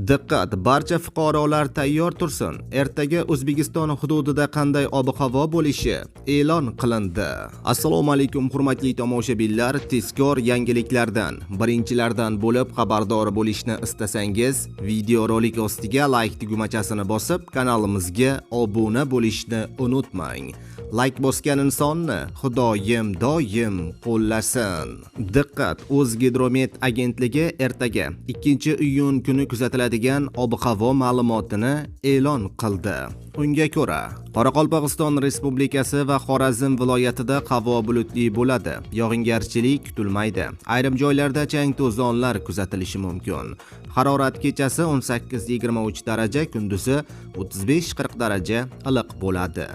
Diqqat, barcha fuqarolar tayyor tursin. Ertaga O'zbekiston hududida qanday ob-havo bo'lishi e'lon qilindi. Assalomu alaykum hurmatli tomoshabinlar, tezkor yangiliklardan birinchilardan bo'lib xabardor bo'lishni istasangiz, video rolik ostiga like tugmachasini bosib, kanalimizga obuna bo'lishni unutmang. Like bosgan insonni Xudoyim doim qo'llasin. Diqqat, O'zgidromet agentligi ertaga 2-iyun kuni kuzatiladigan ob-havo ma'lumotini e'lon qildi. Unga ko'ra, Qoraqalpog'iston Respublikasi va Xorazm viloyatida havo bulutli bo'ladi. Yog'ingarchilik kutilmaydi. Ayrim joylarda chang to'zonlar kuzatilishi mumkin. Harorat kechasi 18-23 daraja, kunduzi 35-40 daraja iliq bo'ladi.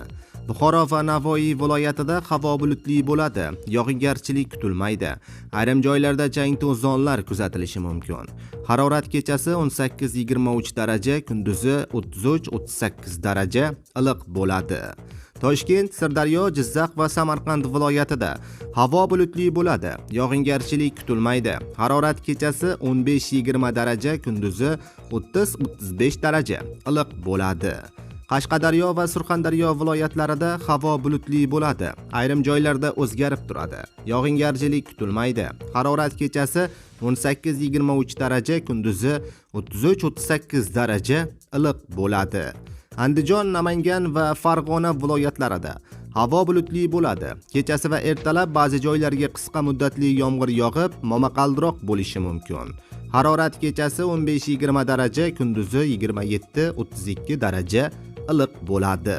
Buxoro va Navoiy viloyatida havo bulutli bo'ladi. Yog'ingarchilik kutilmaydi. Ayrim joylarda chang to'zonlar kuzatilishi mumkin. Harorat kechasi 18-23 daraja, kunduzi 33-38 daraja iliq bo'ladi. Toshkent, Sirdaryo, Jizzax va Samarqand viloyatida havo bulutli bo'ladi. Yog'ingarchilik kutilmaydi. Harorat kechasi 15-20 daraja, kunduzi 30-35 daraja iliq bo'ladi. Qashqadaryo va Surxondaryo viloyatlarida havo bulutli bo'ladi. Ayrim joylarda o'zgarib turadi. Yog'ingarchilik kutilmaydi. Harorat kechasi 18-23 daraja, kunduzi 33-38 daraja iliq bo'ladi. Andijon, Namangan va Farg'ona viloyatlarida havo bulutli bo'ladi. Kechasi va ertalab ba'zi joylarga qisqa muddatli yomg'ir yog'ib, momaqaldiroq bo'lishi mumkin. Harorat kechasi 15-20 daraja, kunduzi 27-32 daraja iliq bo'ladi.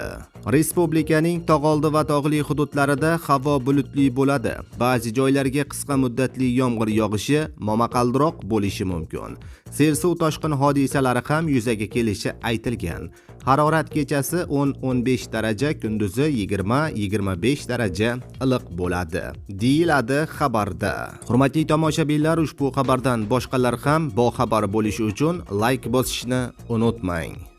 Respublikaning tog'oldi va tog'li hududlarida havo bulutli bo'ladi. Ba'zi joylarga qisqa muddatli yomg'ir yog'ishi, momaqaldiroq bo'lishi mumkin. Sel-suv toshqin hodisalari ham yuzaga kelishi aytilgan. Harorat kechasi 10-15 daraja, kunduzi 20-25 daraja iliq bo'ladi, deyiladi xabarda. Hurmatli tomoshabinlar, ushbu xabardan boshqalar ham boxabar bo'lishi uchun like bosishni unutmang.